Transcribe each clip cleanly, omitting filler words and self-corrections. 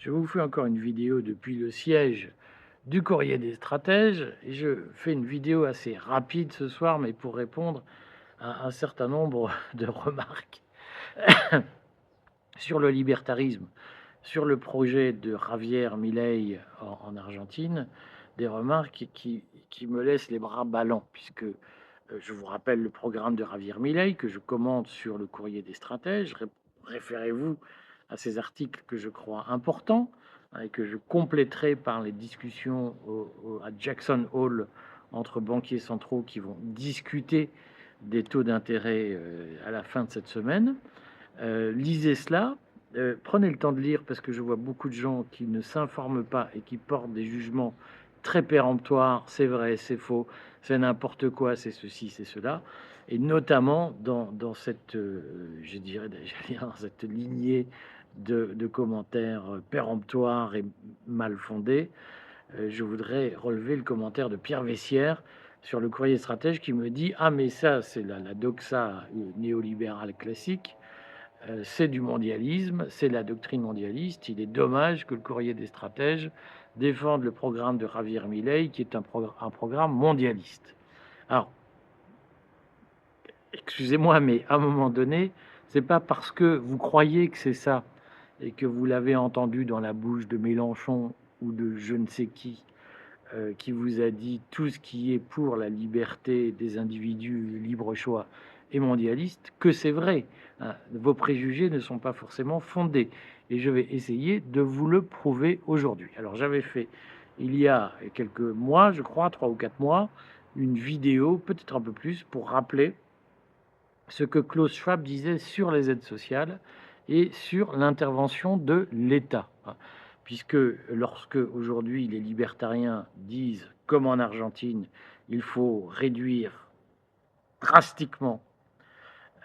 Je vous fais encore une vidéo depuis le siège du Courrier des stratèges et je fais une vidéo assez rapide ce soir, mais pour répondre à un certain nombre de remarques sur le libertarisme, sur le projet de Javier Milei en Argentine, des remarques qui me laissent les bras ballants, puisque je vous rappelle le programme de Javier Milei que je commente sur le Courrier des stratèges. Référez-vous à ces articles que je crois importants, hein, et que je compléterai par les discussions à Jackson Hole entre banquiers centraux qui vont discuter des taux d'intérêt à la fin de cette semaine. Lisez cela, prenez le temps de lire parce que je vois beaucoup de gens qui ne s'informent pas et qui portent des jugements très péremptoires. C'est vrai, c'est faux, c'est n'importe quoi, c'est ceci, c'est cela. Et notamment dans cette, je dirais, j'allais dire, dans cette lignée de commentaires péremptoires et mal fondés, je voudrais relever le commentaire de Pierre Vessière sur le Courrier stratège qui me dit: ah, mais ça, c'est la doxa néolibérale classique. C'est du mondialisme, c'est la doctrine mondialiste. Il est dommage que le Courrier des stratèges défende le programme de Javier Milei, qui est un programme mondialiste. Alors, excusez-moi, mais à un moment donné, c'est pas parce que vous croyez que c'est ça et que vous l'avez entendu dans la bouche de Mélenchon ou de je ne sais qui vous a dit tout ce qui est pour la liberté des individus, le libre choix et mondialiste, que c'est vrai. Hein. Vos préjugés ne sont pas forcément fondés. Et je vais essayer de vous le prouver aujourd'hui. Alors j'avais fait, il y a quelques mois, je crois, 3 ou 4 mois, une vidéo, peut-être un peu plus, pour rappeler ce que Klaus Schwab disait sur les aides sociales et sur l'intervention de l'État. Puisque lorsque aujourd'hui les libertariens disent, comme en Argentine, il faut réduire drastiquement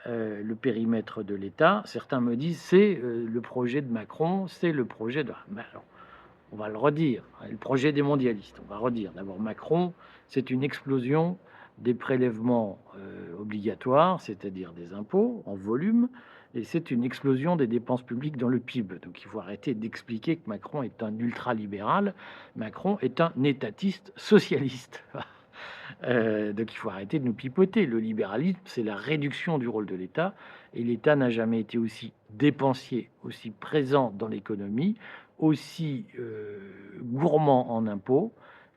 le périmètre de l'État, certains me disent c'est le projet de Macron, c'est le projet de... Ben alors, on va le redire, le projet des mondialistes, on va redire. D'abord, Macron, c'est une explosion des prélèvements obligatoires, c'est-à-dire des impôts en volume, et c'est une explosion des dépenses publiques dans le PIB. Donc il faut arrêter d'expliquer que Macron est un ultralibéral. Macron est un étatiste socialiste. Donc il faut arrêter de nous pipoter. Le libéralisme, c'est la réduction du rôle de l'État, et l'État n'a jamais été aussi dépensier, aussi présent dans l'économie, aussi gourmand en impôts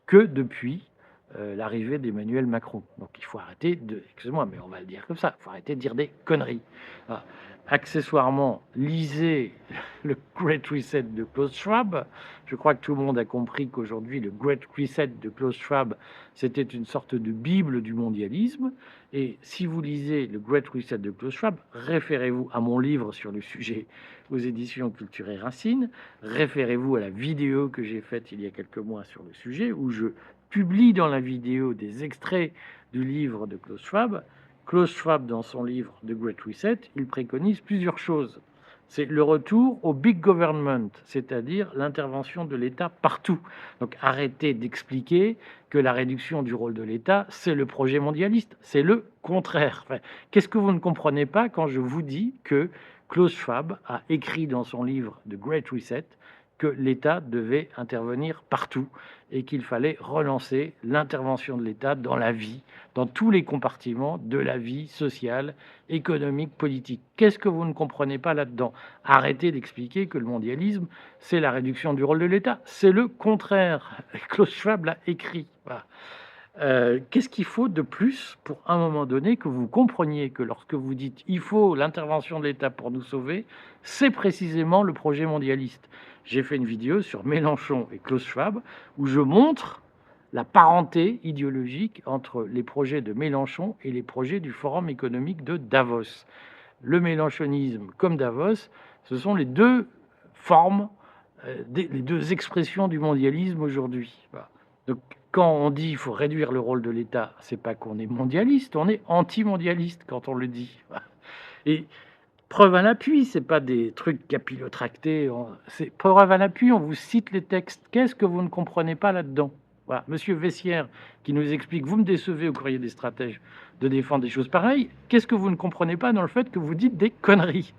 que depuis l'arrivée d'Emmanuel Macron. Donc il faut arrêter de... Excusez-moi, mais on va le dire comme ça. Il faut arrêter de dire des conneries. Ah. Accessoirement, lisez le Great Reset de Klaus Schwab. Je crois que tout le monde a compris qu'aujourd'hui, le Great Reset de Klaus Schwab, c'était une sorte de bible du mondialisme. Et si vous lisez le Great Reset de Klaus Schwab, référez-vous à mon livre sur le sujet aux éditions Culture et Racines. Référez-vous à la vidéo que j'ai faite il y a quelques mois sur le sujet, où je publie dans la vidéo des extraits du livre de Klaus Schwab. Klaus Schwab, dans son livre The Great Reset, il préconise plusieurs choses. C'est le retour au big government, c'est-à-dire l'intervention de l'État partout. Donc arrêtez d'expliquer que la réduction du rôle de l'État, c'est le projet mondialiste. C'est le contraire. Enfin, qu'est-ce que vous ne comprenez pas quand je vous dis que Klaus Schwab a écrit dans son livre The Great Reset que l'État devait intervenir partout et qu'il fallait relancer l'intervention de l'État dans la vie, dans tous les compartiments de la vie sociale, économique, politique. Qu'est-ce que vous ne comprenez pas là-dedans? Arrêtez d'expliquer que le mondialisme, c'est la réduction du rôle de l'État. C'est le contraire. Klaus Schwab l'a écrit. Voilà. Qu'est-ce qu'il faut de plus pour, à un moment donné, que vous compreniez que lorsque vous dites il faut l'intervention de l'État pour nous sauver, c'est précisément le projet mondialiste. J'ai fait une vidéo sur Mélenchon et Klaus Schwab où je montre la parenté idéologique entre les projets de Mélenchon et les projets du Forum économique de Davos. Le mélenchonisme comme Davos, ce sont les deux formes, les deux expressions du mondialisme aujourd'hui. Voilà. Donc, quand on dit qu'il faut réduire le rôle de l'État, c'est pas qu'on est mondialiste, on est anti-mondialiste quand on le dit. Et preuve à l'appui, c'est pas des trucs capillotractés, c'est preuve à l'appui, on vous cite les textes. Qu'est-ce que vous ne comprenez pas là-dedans? Voilà, Monsieur Vessière qui nous explique, vous me décevez au Courrier des stratèges de défendre des choses pareilles. Qu'est-ce que vous ne comprenez pas dans le fait que vous dites des conneries?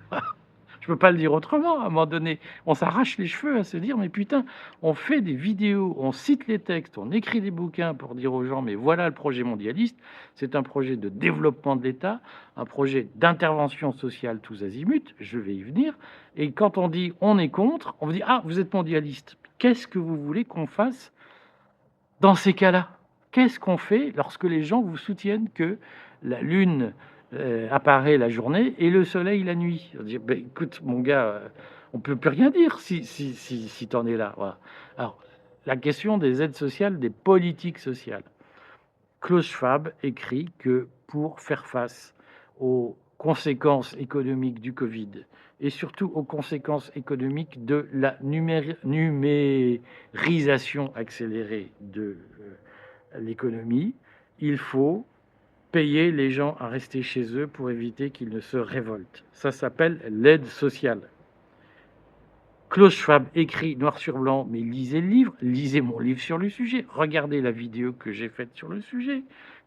Je peux pas le dire autrement. À un moment donné, on s'arrache les cheveux à se dire: «Mais putain, on fait des vidéos, on cite les textes, on écrit des bouquins pour dire aux gens: "Mais voilà le projet mondialiste, c'est un projet de développement de l'État, un projet d'intervention sociale tous azimuts", je vais y venir, et quand on dit: «On est contre», on vous dit: «Ah, vous êtes mondialiste». Qu'est-ce que vous voulez qu'on fasse dans ces cas-là? Qu'est-ce qu'on fait lorsque les gens vous soutiennent que la lune, apparaît la journée et le soleil la nuit? On dit: «Beh, écoute mon gars, on peut plus rien dire si tu en es là», voilà. Alors, la question des aides sociales, des politiques sociales. Klaus Schwab écrit que pour faire face aux conséquences économiques du Covid et surtout aux conséquences économiques de la numérisation accélérée de l'économie, il faut payer les gens à rester chez eux pour éviter qu'ils ne se révoltent. Ça s'appelle l'aide sociale. Klaus Schwab écrit noir sur blanc, mais lisez le livre, lisez mon livre sur le sujet, regardez la vidéo que j'ai faite sur le sujet.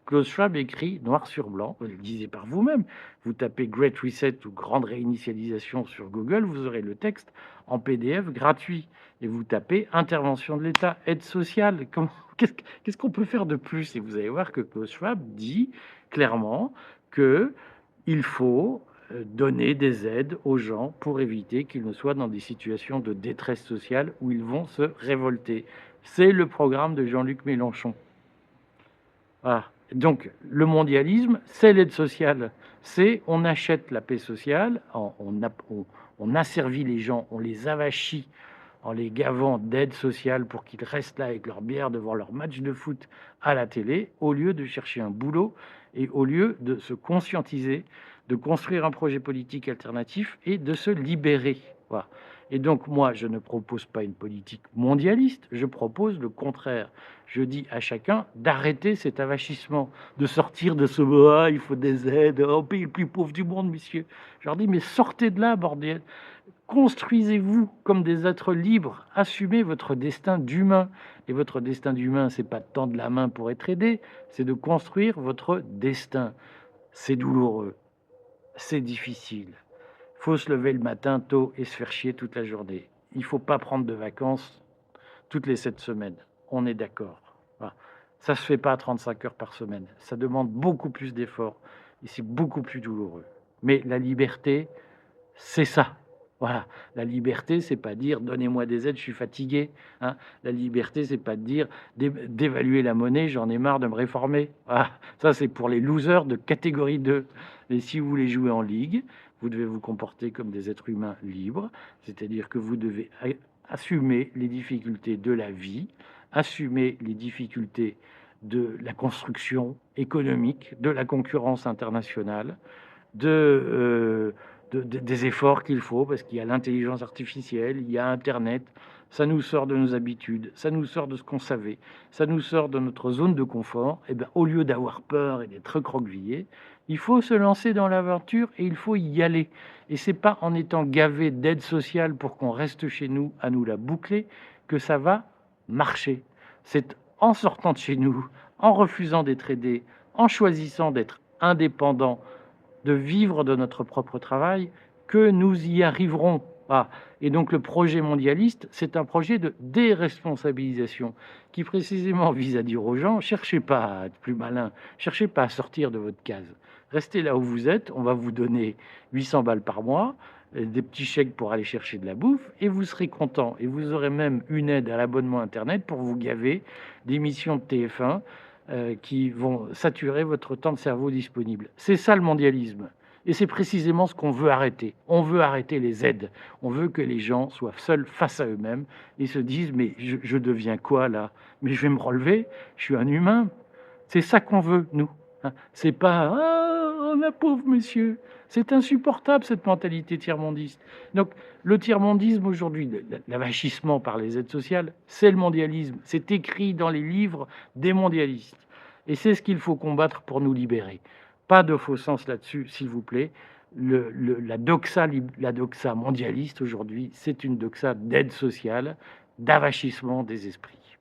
Klaus Schwab écrit noir sur blanc, vous le lisez par vous-même. Vous tapez Great Reset ou Grande Réinitialisation sur Google, vous aurez le texte en PDF gratuit. Et vous tapez Intervention de l'État, aide sociale. Qu'est-ce qu'on peut faire de plus? Et vous allez voir que Klaus Schwab dit clairement qu'il faut donner des aides aux gens pour éviter qu'ils ne soient dans des situations de détresse sociale où ils vont se révolter. C'est le programme de Jean-Luc Mélenchon. Voilà. Donc, le mondialisme, c'est l'aide sociale. C'est on achète la paix sociale, on asservit les gens, on les avachit en les gavant d'aide sociale pour qu'ils restent là avec leur bière devant leur match de foot à la télé, au lieu de chercher un boulot et au lieu de se conscientiser, de construire un projet politique alternatif et de se libérer. Voilà. Et donc, moi, je ne propose pas une politique mondialiste, je propose le contraire. Je dis à chacun d'arrêter cet avachissement, de sortir de ce « ah, il faut des aides, on pays le plus pauvre du monde, messieurs ». Je leur dis « mais sortez de là, bordel ». Construisez-vous comme des êtres libres, assumez votre destin d'humain. Et votre destin d'humain, c'est pas de tendre la main pour être aidé, c'est de construire votre destin. C'est douloureux, c'est difficile. Il faut se lever le matin tôt et se faire chier toute la journée. Il ne faut pas prendre de vacances toutes les 7 semaines. On est d'accord. Voilà. Ça ne se fait pas à 35 heures par semaine. Ça demande beaucoup plus d'efforts et c'est beaucoup plus douloureux. Mais la liberté, c'est ça. Voilà, la liberté, c'est pas dire donnez-moi des aides, je suis fatigué. Hein. La liberté, c'est pas de dire d'évaluer la monnaie, j'en ai marre de me réformer. Voilà. Ça, c'est pour les losers de catégorie 2. Et si vous voulez jouer en ligue, vous devez vous comporter comme des êtres humains libres, c'est-à-dire que vous devez assumer les difficultés de la vie, assumer les difficultés de la construction économique, de la concurrence internationale, des efforts qu'il faut, parce qu'il y a l'intelligence artificielle, il y a Internet, ça nous sort de nos habitudes, ça nous sort de ce qu'on savait, ça nous sort de notre zone de confort. Et bien, au lieu d'avoir peur et d'être recroquevillé, il faut se lancer dans l'aventure et il faut y aller. Et c'est pas en étant gavé d'aide sociale pour qu'on reste chez nous à nous la boucler que ça va marcher. C'est en sortant de chez nous, en refusant d'être aidé, en choisissant d'être indépendant, de vivre de notre propre travail, que nous y arriverons. Ah. Et donc le projet mondialiste, c'est un projet de déresponsabilisation qui précisément vise à dire aux gens, cherchez pas à être plus malin, cherchez pas à sortir de votre case. Restez là où vous êtes, on va vous donner 800 balles par mois, des petits chèques pour aller chercher de la bouffe, et vous serez content. Et vous aurez même une aide à l'abonnement Internet pour vous gaver d'émissions de TF1 qui vont saturer votre temps de cerveau disponible. C'est ça le mondialisme. Et c'est précisément ce qu'on veut arrêter. On veut arrêter les aides. On veut que les gens soient seuls face à eux-mêmes et se disent « mais je deviens quoi là? Mais je vais me relever, je suis un humain ». C'est ça qu'on veut, nous. Hein. C'est pas « ah, oh, ma pauvre monsieur ». C'est insupportable cette mentalité tiers-mondiste. Donc le tiers-mondisme aujourd'hui, l'avachissement par les aides sociales, c'est le mondialisme. C'est écrit dans les livres des mondialistes. Et c'est ce qu'il faut combattre pour nous libérer. Pas de faux sens là-dessus, s'il vous plaît. La doxa mondialiste aujourd'hui, c'est une doxa d'aide sociale, d'avachissement des esprits.